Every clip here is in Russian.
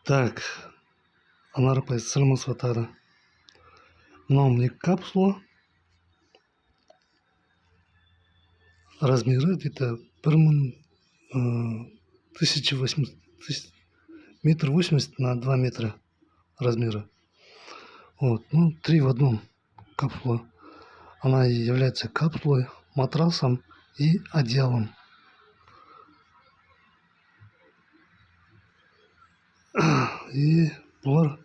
Так, Анар апай, саламатсызбы тағы да. Мынау міне капсула. Размеры где-то 1,80 на 2 метра размера. Вот, ну, 3 в одном капсула. Она и является капсулой, матрасом и одеялом. И бұлар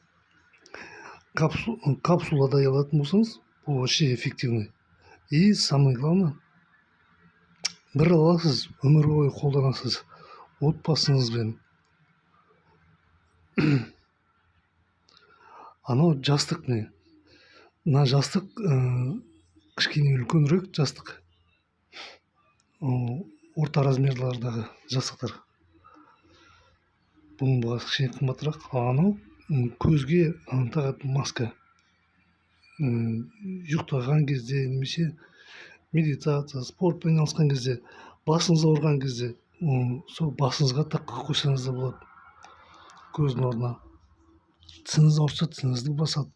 капсулада алатын болсаңыз, бұл вообще эффективный. И самое главное, бір аласыз, өмір бойы қолданасыз отбасыңызбен. Анау жастық не? Мына жастық кішкене үлкенірек жастық. Орта размерлардағы жастықтар. Бұның бағасы кішкене қымбатырақ. Анау көзге тағатын маска. Ұйықтаған кезде немесе медитация, спортпен айналысқан кезде, басыңыз ауырған кезде, сол басыңызға таққа қойсаңыз да болады. Көздің орнына. Тісіңіз ауырса, тісіңізді басады.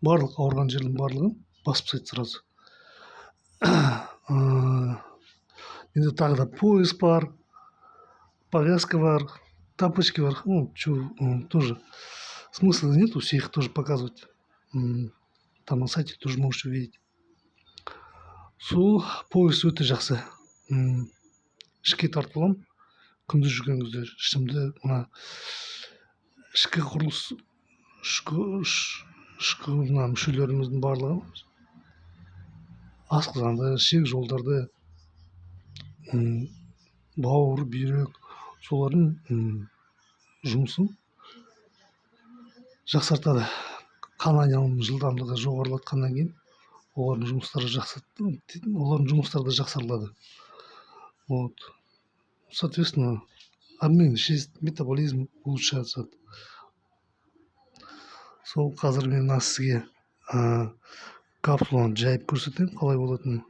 Барлық ауырған жердің барлығын басып тастайды сразу. Енді тағы да пояс бар, повязка бар, тапочки бар. Тоже смысла нету всех тоже показывать. Там на сайте тоже можете увидеть. Сол пояс өте жақсы. Ішке тартып аламын. Күндіз жүрген кезде ішімді мына ішкі құрылыс, ішкі мына мүшелеріміздің барлығын, асқазанды, ішек жолдарды, бауыр, бүйрек, солардың жұмысын жақсартады. Қан айналымының жылдамдығы жоғарылатқаннан кейін олардың жұмыстары да жақсарылады. Вот. Соответственно, обмен веществ, метаболизм улучшается. Сол қазір мен мына сізге капсуланы жайып көрсетейін, қалай болатынын.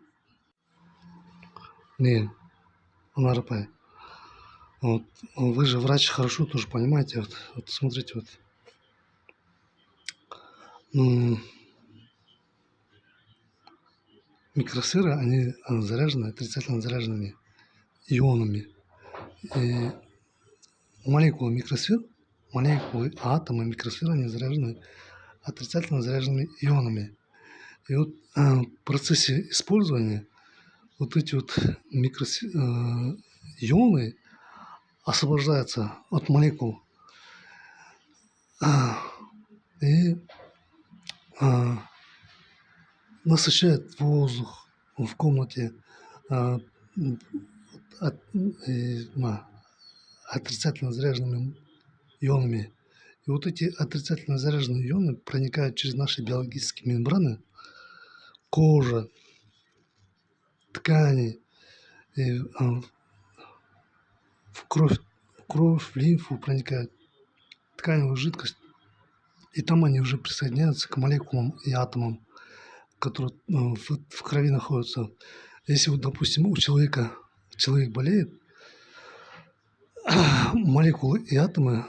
Не, Анар апай. Вот, вы же врач, хорошо тоже понимаете. Вот смотрите, вот. Микросферы, они заряжены, отрицательно заряженными ионами. И молекулы микросфер, молекулы атомы микросферы, они заряжены отрицательно заряженными ионами. И вот в процессе использования вот эти вот ионы освобождаются от молекул и насыщает воздух в комнате отрицательно заряженными ионами. И вот эти отрицательно заряженные ионы проникают через наши биологические мембраны, кожа, ткани, и в кровь, в лимфу проникают, тканевую жидкость. И там они уже присоединяются к молекулам и атомам, которые в крови находятся. Если вот, допустим, человек болеет, молекулы и атомы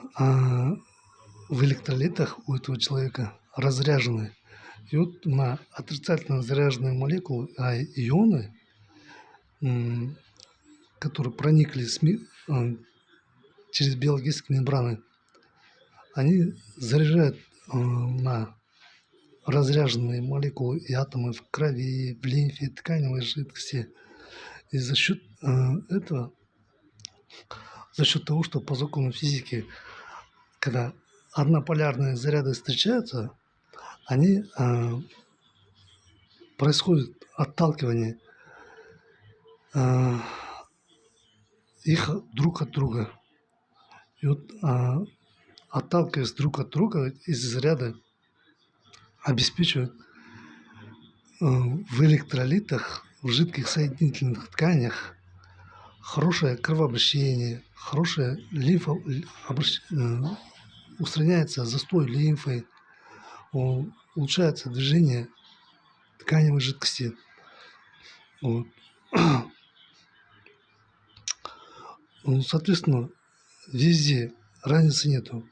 в электролитах у этого человека разряжены. И вот на отрицательно заряженные молекулы, ионы, которые проникли через биологические мембраны, они заряжают на разряженные молекулы и атомы в крови, в лимфе, тканевой жидкости. И за счет этого, за счет того, что по закону физики, когда однополярные заряды встречаются, они происходит отталкивание их друг от друга. И вот отталкиваясь друг от друга, из заряда обеспечивают в электролитах, в жидких соединительных тканях хорошее кровообращение, хорошее устраняется застой лимфы, улучшается движение тканевой жидкости. Вот. Соответственно, везде разницы нету.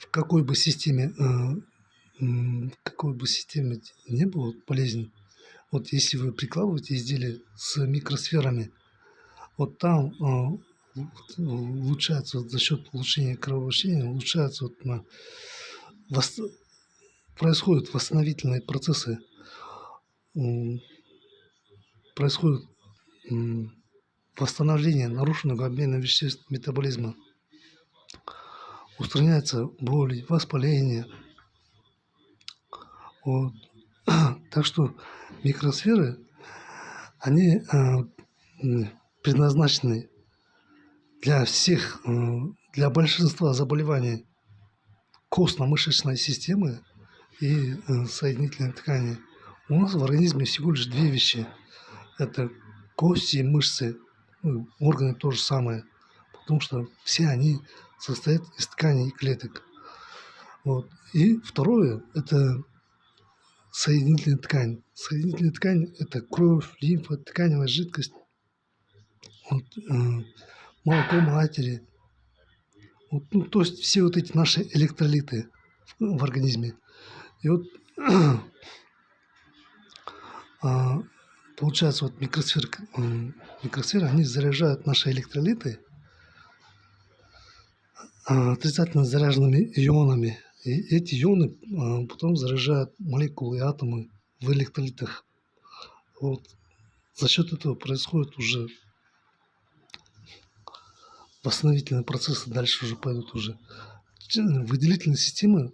в какой бы системе, в какой бы системе не было вот болезнь, вот если вы прикладываете изделие с микросферами, вот там улучшается вот за счет улучшения кровообращения, улучшается вот вос- происходят восстановительные процессы, м, происходит восстановление нарушенного обмена веществ метаболизма, устраняется боли, воспаление. Вот. Так что микросферы, они предназначены для всех, для большинства заболеваний костно-мышечной системы и соединительной ткани. У нас в организме всего лишь две вещи. Это кости и мышцы. Ну, органы то же самое. Потому что все они состоят из тканей и клеток. Вот. И второе – это соединительная ткань. Соединительная ткань – это кровь, лимфа, тканевая жидкость, вот, молоко матери. Вот, ну, то есть все вот эти наши электролиты в организме. И вот получается, вот микросферы, они заряжают наши электролиты отрицательно заряженными ионами. И эти ионы потом заряжают молекулы и атомы в электролитах. Вот. За счет этого происходит уже восстановительные процессы, дальше уже пойдут уже выделительные системы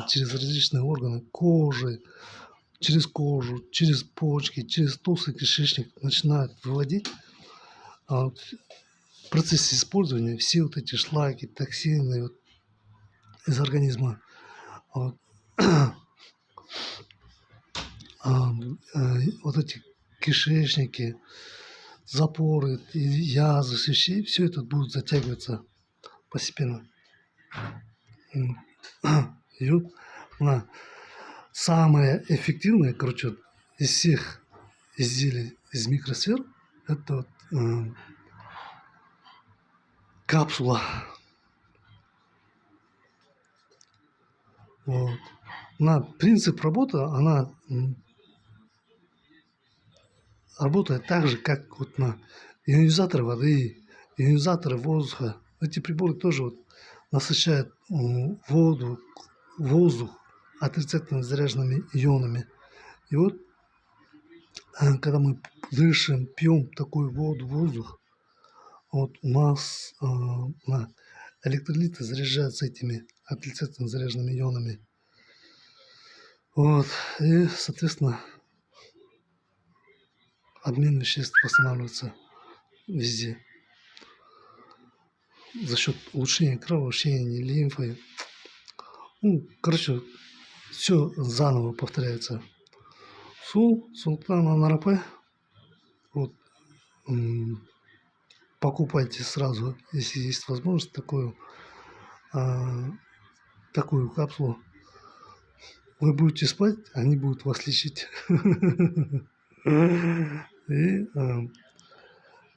через различные органы кожи, через кожу, через почки, через толстый кишечник начинают выводить в процессе использования все вот эти шлаки, токсины вот из организма. Вот. Вот эти кишечники, запоры, язвы, все это будет затягиваться постепенно. И вот самое эффективное, короче, вот, из всех изделий из микросфер, это вот, капсула. Вот. Принцип работы, она работает так же, как вот на ионизаторы воды, ионизаторы воздуха. Эти приборы тоже вот насыщают воздух отрицательно заряженными ионами. И вот, когда мы дышим, пьем такую воду, воздух, вот у нас электролиты заряжаются этими отрицательно заряженными ионами. Вот. И, соответственно, обмен веществ восстанавливается везде. За счет улучшения кровообращения, лимфы. Ну, короче, все заново повторяется. Султан Анарапе. Вот, покупайте сразу, если есть возможность, такую капсулу. Вы будете спать, они будут вас лечить. И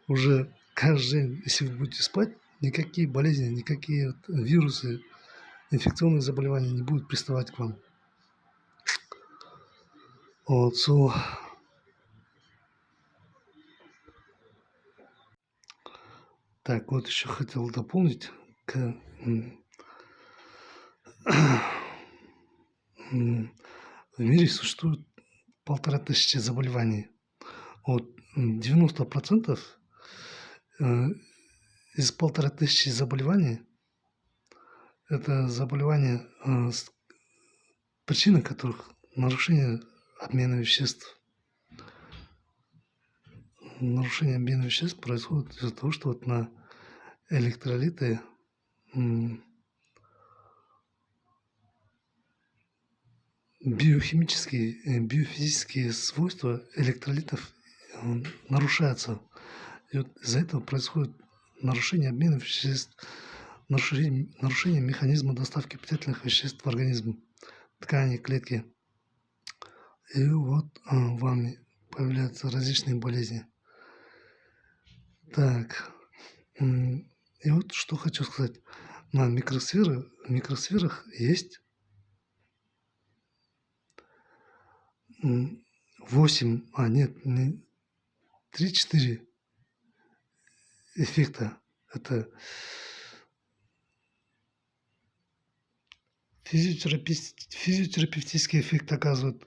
уже каждый день, если вы будете спать, никакие болезни, никакие вирусы, инфекционные заболевания не будут приставать к вам. Вот, Так, вот еще хотел дополнить. В мире существует 1500 заболеваний. Вот 90% из 1500 заболеваний это заболевания, причина которых нарушение обмена веществ. Нарушение обмена веществ происходит из-за того, что вот на электролиты биохимические, биофизические свойства электролитов нарушаются. И вот из-за этого происходит нарушение обмена веществ, нарушение механизма доставки питательных веществ в организм, ткани, клетки. И вот вами появляются различные болезни. Так, и вот что хочу сказать. на в микросферах есть 8, нет, не 3-4 эффекта. Это физиотерапевтический эффект оказывает,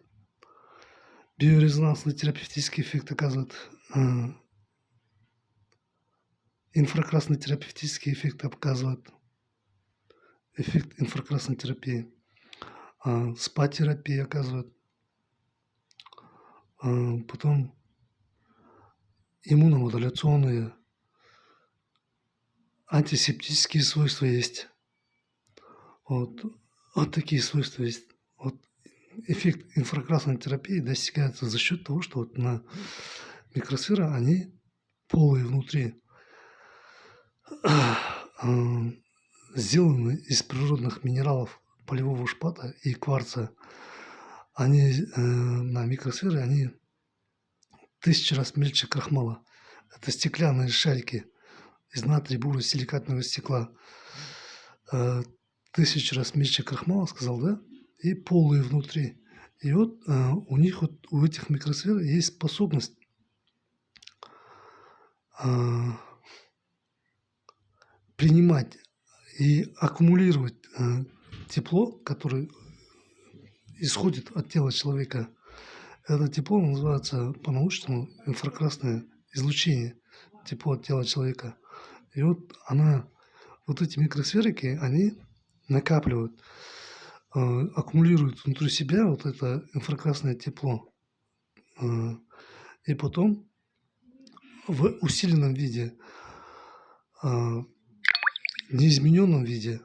биорезонансный терапевтический эффект оказывает, инфракрасный терапевтический эффект оказывает, эффект инфракрасной терапии, спа-терапия оказывает, потом иммуномодуляционные, антисептические свойства есть. Вот, вот такие свойства есть. Вот эффект инфракрасной терапии достигается за счет того, что вот на микросферы, они полые внутри, сделаны из природных минералов полевого шпата и кварца. Они на микросферы, они 1000 раз мельче крахмала. Это стеклянные шарики из натрия, бура, силикатного стекла. 1000 раз мельче крахмала, сказал, да? И полые внутри. И вот у них, вот у этих микросфер есть способность принимать и аккумулировать тепло, которое исходит от тела человека. Это тепло называется по-научному инфракрасное излучение, тепло от тела человека. И вот вот эти микросферики, они накапливают, аккумулируют внутри себя вот это инфракрасное тепло. И потом в усиленном виде, неизмененном виде,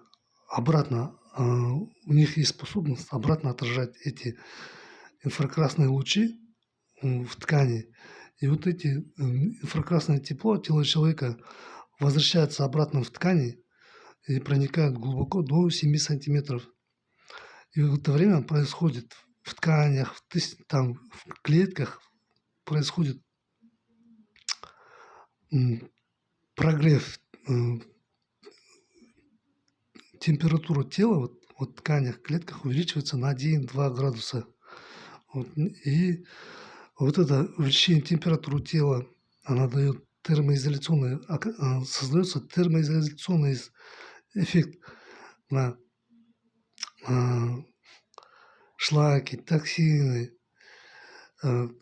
обратно, у них есть способность обратно отражать эти инфракрасные лучи в ткани. И вот эти инфракрасное тепло от тела человека возвращается обратно в ткани и проникает глубоко до 7 сантиметров. И в это время происходит в тканях, там, в клетках происходит прогрев, температура тела в тканях, клетках увеличивается на 1-2 градуса. Вот. И вот это увеличение температуры тела, она дает создается термоизоляционный эффект на шлаки, токсины.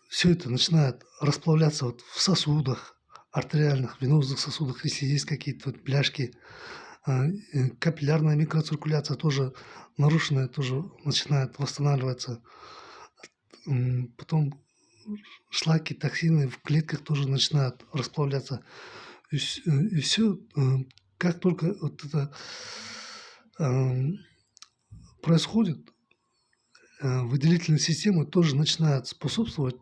Все это начинает расплавляться вот в сосудах, артериальных, венозных сосудах, если есть какие-то вот бляшки. Капиллярная микроциркуляция тоже нарушенная, тоже начинает восстанавливаться. Потом шлаки, токсины в клетках тоже начинают расплавляться. И все, как только вот это происходит, выделительная система тоже начинает способствовать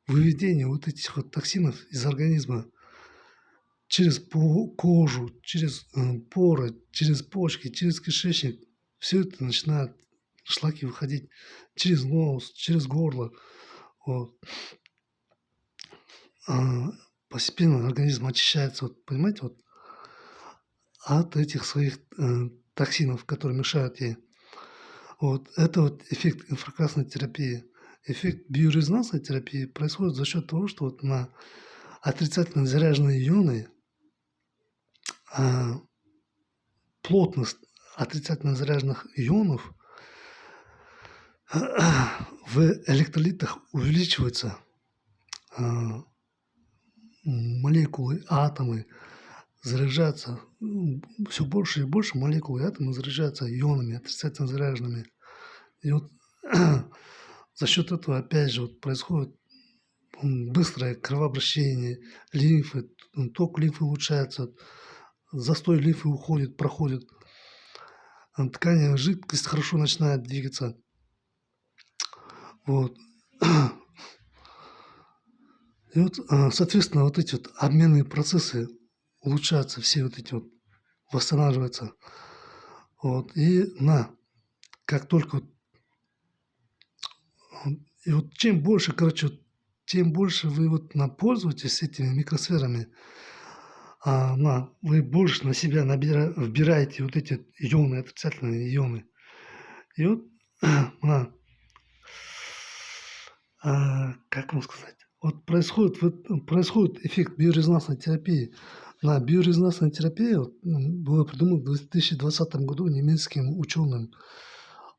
выведению вот этих вот токсинов из организма через кожу, через поры, через почки, через кишечник. Все это начинает шлаки выходить через нос, через горло. Вот. Постепенно организм очищается, вот, понимаете, вот, от этих своих токсинов, которые мешают ей. Вот. Это вот эффект инфракрасной терапии. Эффект биорезонансной терапии происходит за счет того, что вот на отрицательно заряженные ионы плотность отрицательно заряженных ионов в электролитах увеличивается. Молекулы, атомы заряжаются, все больше и больше молекул и атомы заряжаются ионами, отрицательно заряженными. И вот за счет этого, опять же, вот происходит быстрое кровообращение, лимфы, ток лимфы улучшается, застой лимфы уходит, проходит, тканевая жидкость хорошо начинает двигаться. Вот. И вот, соответственно, вот эти вот обменные процессы улучшаются, все вот эти вот восстанавливаются. Вот. И как только и вот чем больше, короче, тем больше вы вот пользуетесь этими микросферами, вы больше на себя вбираете вот эти ионы, отрицательные ионы. И вот, как вам сказать, вот происходит эффект биорезонансной терапии. Биорезонансная терапия была придумана в 2020 году немецким ученым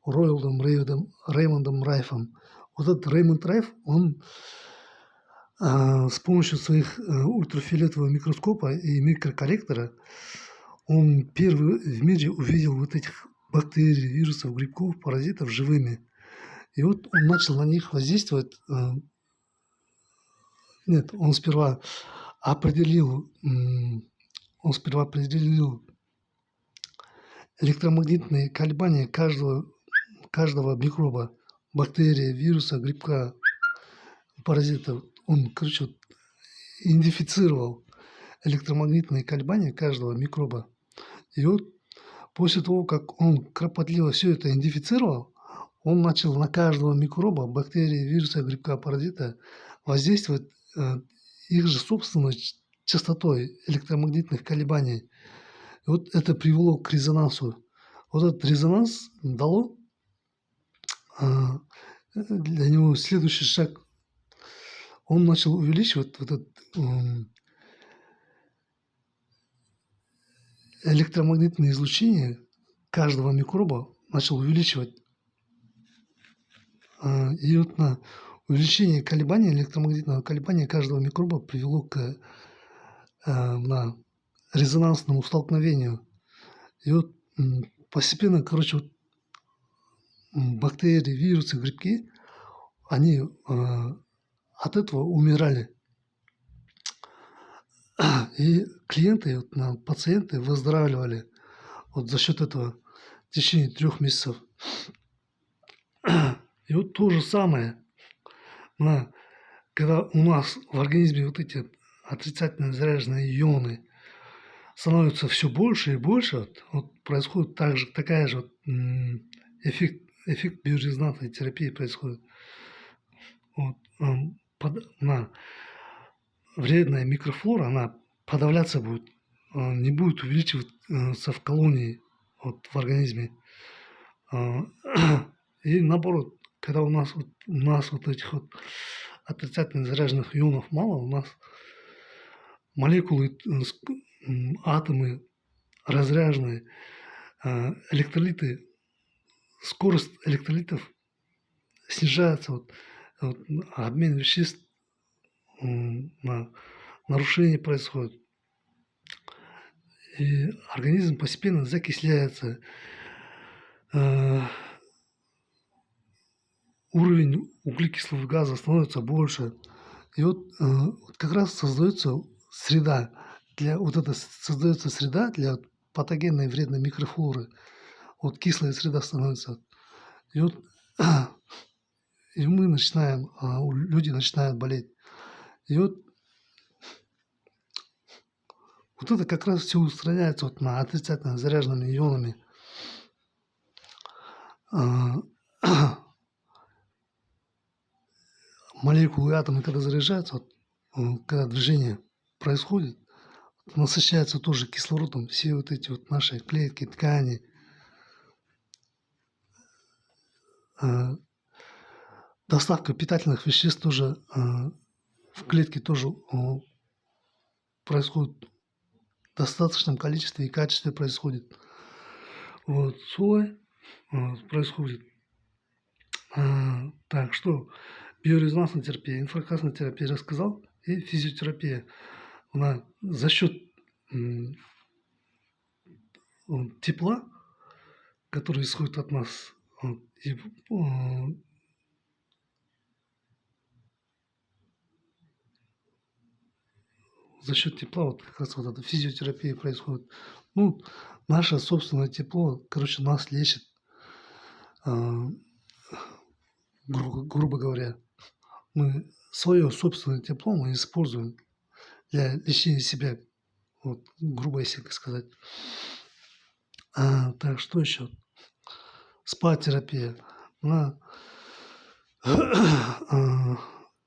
Ройлдом Реймондом Райфом. Вот этот Реймонд Райф, он с помощью своих ультрафиолетового микроскопа и микрокорректора, он первый в мире увидел вот этих бактерий, вирусов, грибков, паразитов живыми. И вот он начал на них воздействовать. Он сперва определил электромагнитные колебания каждого микроба, бактерии, вируса, грибка, паразита. Он, идентифицировал электромагнитные колебания каждого микроба. И вот после того, как он кропотливо все это идентифицировал, он начал на каждого микроба, бактерии, вируса, грибка, паразита воздействовать их же собственной частотой электромагнитных колебаний. И вот это привело к резонансу. Вот этот резонанс дало для него следующий шаг. Он начал увеличивать вот это электромагнитное излучение каждого микроба, начал увеличивать. И вот увеличение колебания, электромагнитного колебания каждого микроба привело к резонансному столкновению. И вот постепенно, бактерии, вирусы, грибки, они от этого умирали. И клиенты, пациенты выздоравливали за счет этого в течение 3 месяцев. И вот то же самое, когда у нас в организме вот эти отрицательно заряженные ионы становятся все больше и больше, происходит такая же эффект биорезонансной терапии происходит. Вредная микрофлора, она подавляться будет, не будет увеличиваться в колонии в организме. И наоборот, когда у нас этих отрицательно заряженных ионов мало, у нас молекулы, атомы разряженные, электролиты, скорость электролитов снижается, обмен веществ, нарушение происходит. И организм постепенно закисляется. Уровень углекислого газа становится больше. И как раз создается среда для патогенной вредной микрофлоры. Кислая среда становится. И мы начинаем, люди начинают болеть. И это как раз все устраняется отрицательно заряженными ионами. Молекулы, атомы, когда заряжаются, когда движение происходит, насыщаются тоже кислородом все эти наши клетки, ткани. Доставка питательных веществ тоже в клетке тоже происходит в достаточном количестве и качестве происходит. Соль происходит. Так, что? Биорезонансная терапия, инфракрасная терапия рассказал, и физиотерапия. Она за счет тепла, который исходит от нас, за счет тепла как раз эта физиотерапия происходит. Наше собственное тепло, нас лечит, грубо говоря. Мы свое собственное тепло мы используем для лечения себя, грубо если сказать. Так, что еще? Спа-терапия.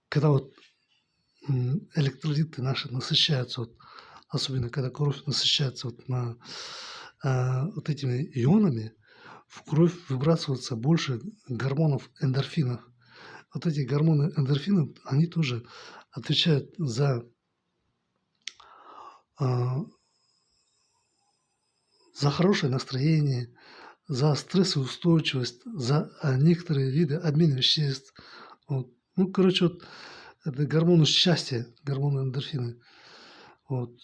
Когда электролиты наши насыщаются особенно когда кровь насыщается вот этими ионами, в кровь выбрасывается больше гормонов эндорфинов. Вот эти гормоны эндорфинов, они тоже отвечают а, за хорошее настроение, за стрессоустойчивость, за некоторые виды обмена веществ. Вот. Ну, короче, вот это гормоны счастья, гормоны эндорфины. Вот.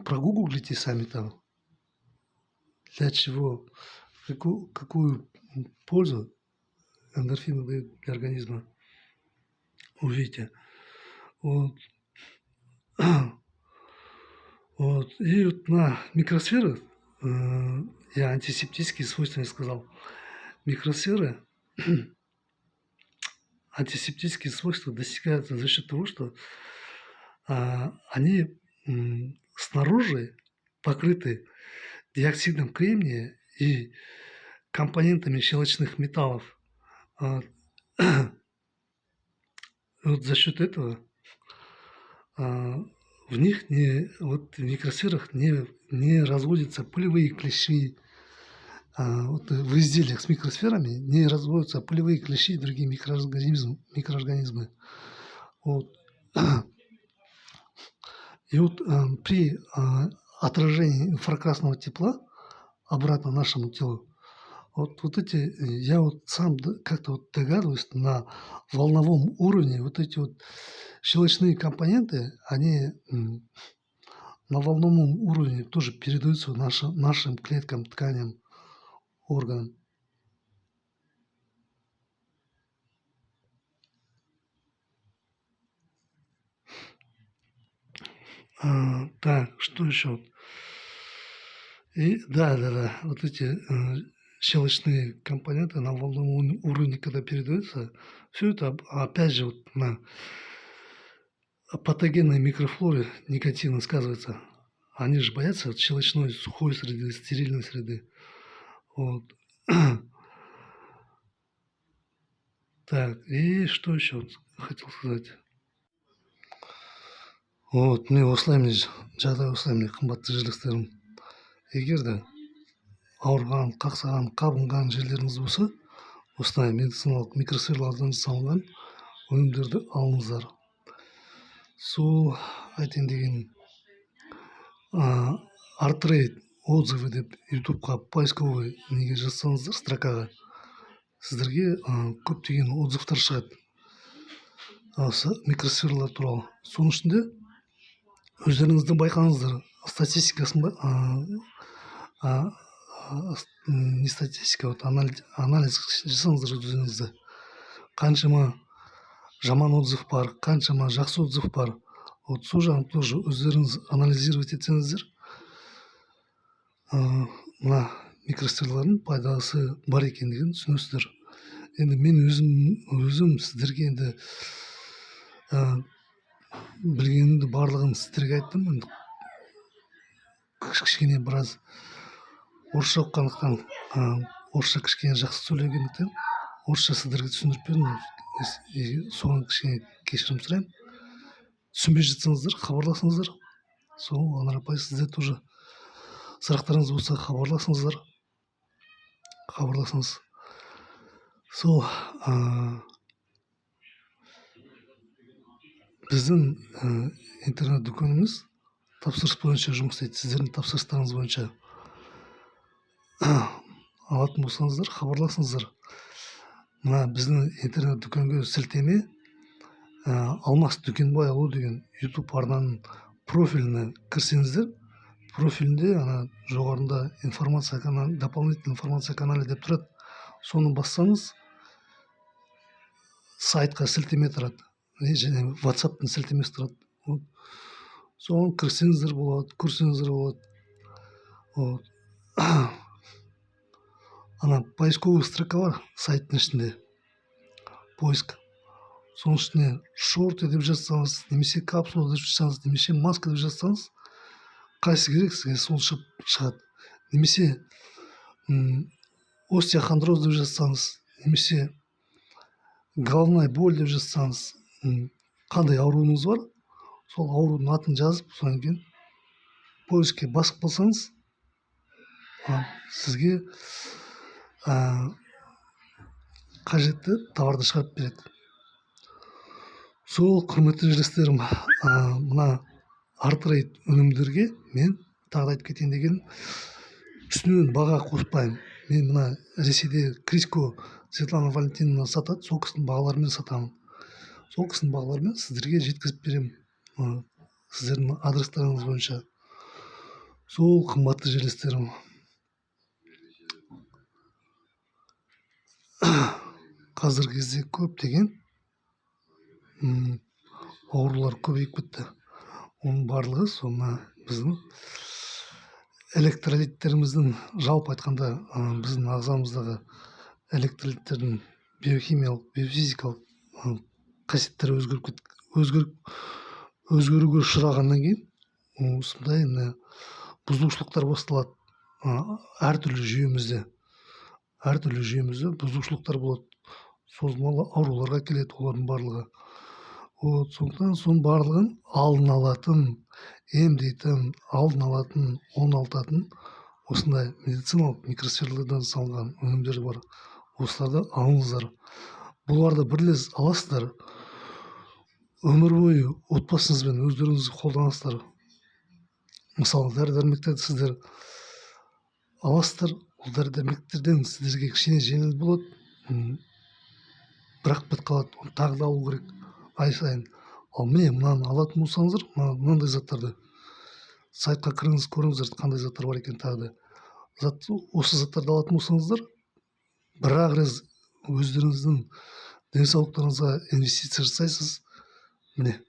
Прогуглите сами там, для чего, какую пользу эндорфины дают для организма. Увидите. Вот. Вот. И вот на микросферы, я антисептические свойства не сказал. Микросферы, антисептические свойства достигаются за счет того, что они снаружи покрыты диоксидом кремния и компонентами щелочных металлов. Вот. Вот за счет этого в них в микросферах не разводятся пылевые клещи. Вот в изделиях с микросферами не разводятся пылевые клещи и другие микроорганизмы. Вот. И вот при отражении инфракрасного тепла обратно нашему телу, вот эти, я вот сам как-то вот догадываюсь, на волновом уровне вот эти вот щелочные компоненты, они на волновом уровне тоже передаются нашим клеткам, тканям, органам. Так, что еще? И да, вот эти щелочные компоненты на волновом уровне, когда передаются, все это опять же вот на патогенной микрофлоре негативно сказывается. Они же боятся щелочной, сухой среды, стерильной среды. Вот. Так, и что еще хотел сказать? Вот, міне осылай жағдай осылай, міне қымбатты жерлестерім. Егер де ауырған, қақсаған, қабынған жерлеріңіз болса, осындай медициналық микросфералардан жасалынған өнімдерді алыңыздар. Сол айтайын дегенім, артрейд отзывы деп ютубқа поисковый неге жазсаңыздар, строкаға, сіздерге көптеген отзывтар шығады осы микросфералар туралы. Соның ішінде өздеріңізді байқаңыздар, статистикасын не статистика, вот анализ жасаңыздар өзіңізді. Қаншама жаман отзыв бар, қаншама жақсы отзыв бар. Вот сол жағын тоже өздеріңіз анализировать етсеңіздер, мына микросфералардың пайдасы бар екендігін түсінесіздер. Енді мен өзім сіздерге енді білгенімді барлығын сіздерге айттым. Енді кішкене біраз орысша оқығандықтан, орысша кішкене жақсы сөйлегендіктен орысша сіздерге түсіндіріп бердім. Соған кішкене кешірім сұраймын. Түсінбей жатсаңыздар, хабарласыңыздар. Сол Анар апай, сізде тоже сұрақтарыңыз болса хабарласыңыздар. Хабарласыңыз. Сол біздің интернет дүкеніміз тапсырыс бойынша жұмыс істейді. Сіздердің тапсырыстарыңыз бойынша алатын болсаңыздар, хабарласыңыздар. Мына біздің интернет дүкенге сілтеме Алмас Дүкенбайұлы деген YouTube арнаның профиліне кірсеңіздер, профилінде жоғарында информация каналы, дополнительная информация каналы деп тұрады. Соны бассаңыз, сайтқа сілтеме тұрады. Және WhatsApp-тың сілтемесі тұрады. Соған кірсеңіздер болады, көрсеңіздер болады. Поисковый строка бар сайттың ішінде. Поиск. Соның ішіне шорты деп жазсаңыз, немесе капсула деп жазсаңыз, немесе маска деп жазсаңыз, қайсы керек сізге сол шығады. Немесе остеохондроз деп жазсаңыз, немесе головная боль деп жазсаңыз, қандай ауруыңыз бар, сол аурудун атын жазып содан кийин поискке басып қалсаңыз сізге қажетті товарды шығарып береді. Сол құрметті жерлестерім, мына артрейд өнімдерге мен тағы да айтып кетейін деген үстінен баға қоспаймын. Мен мына Ресейде Криско Светлана Валентиновна сатады, сол кісінің бағаларымен сатамын. Сол кісінің бағаларымен сіздерге жеткізіп беремін, сіздердің адрестарыңыз бойынша. Сол қымбатты жерлестерім, қазіргі кезде көптеген аурулар көбейіп кетті. Оның барлығы соны біздің электролиттеріміздің, жалпы айтқанда біздің ағзамыздағы электролиттердің биохимиялық, биофизикалық қасиеттері өзгеруге ұшырағаннан кейін осындай бұзушылықтар басталады. Әртүрлі жүйемізде бұзушылықтар болады, созылмалы ауруларға келеді олардың барлығы. Сондықтан соның барлығын алдын алатын, емдейтін, алдын алатын, оңалтатын осындай медициналық микросфералардан салынған өнімдер бар. Осыларды алыңыздар. Бұларды бірлес аласыздар, өмір бойы отбасыңызбен өздеріңіз қолданасыздар. Мысалы, дәрі-дәрмектерді сіздер аласыздар, ол дәрі-дәрмектерден сіздерге кішкене жеңіл болады, бірақ бітіп қалады, оны тағы да алу керек ай сайын. Ал міне мынаны алатын болсаңыздар, мынандай заттарды сайтқа кіріңіз, көріңіздер қандай заттар бар екен. Тағы да осы заттарды алатын болсаңыздар, бір-ақ рет өздеріңіздің денсаулықтарыңызға инвестиция жасайсыз. Міне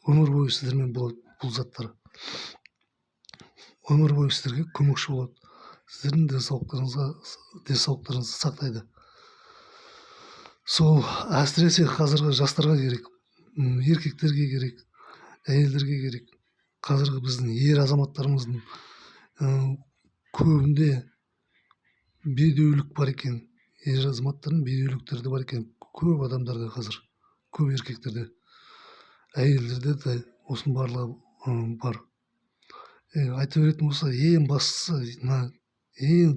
өмір бойы сіздермен болады бұл заттар. Өмір бойы сіздерге көмекші болады. Сіздердің денсаулықтарыңызды сақтайды. Сол әсіресе қазіргі жастарға керек, еркектерге керек, әйелдерге керек. Қазіргі біздің ер азаматтарымыздың көбінде бедеулік бар екен. Ер азаматтардың бедеуліктері бар екен. Көп адамдарда қазір, көп еркектерде, әйелдерде де осының барлығы бар. Айта беретін болса, ең бастысы, ең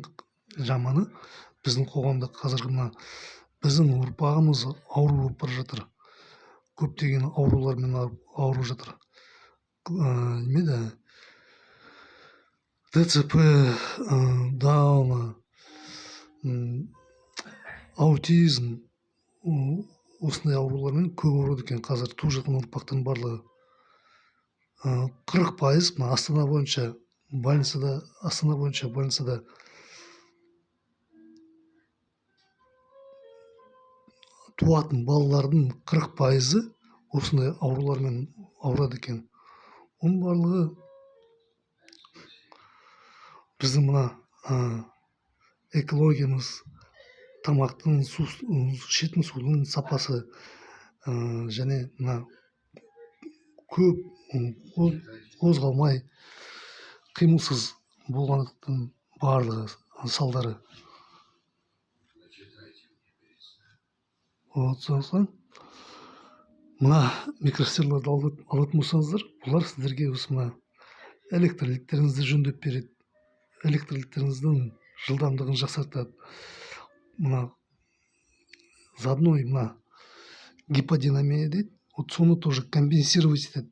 жаманы біздің қоғамда қазіргі біздің ұрпағымыз ауру болып бара жатыр. Көптеген аурулармен ауырып жатыр. ДЦП, Дауна, аутизм, осындай аурулармен көп ауырады екен қазір туып жатқан ұрпақтың барлығы. 40% мына Астана бойынша больницада туатын балалардың 40%-і осындай аурулармен ауырады екен. Оның барлығы біздің мына экологиямыз, тамақтың, ішетін судың сапасы және мына көп қозғалмай, қимылсыз болғандықтың барлығы салдары. Сондықтан мына микросфераларды алатын болсаңыздар, бұлар сіздерге осы мына электролиттеріңізді жөндеп береді, электролиттеріңіздің жылдамдығын жақсартады. Мына заодно мына гиподинамия дейді, вот соны тоже компенсировать етеді.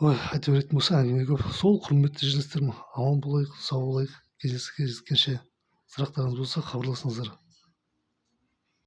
Айта беретін болса, әңгіме көп. Сол құрметті жерлестерім, аман болайық, сау болайық. Кездескенше сұрақтарыңыз болса хабарласыңыздар.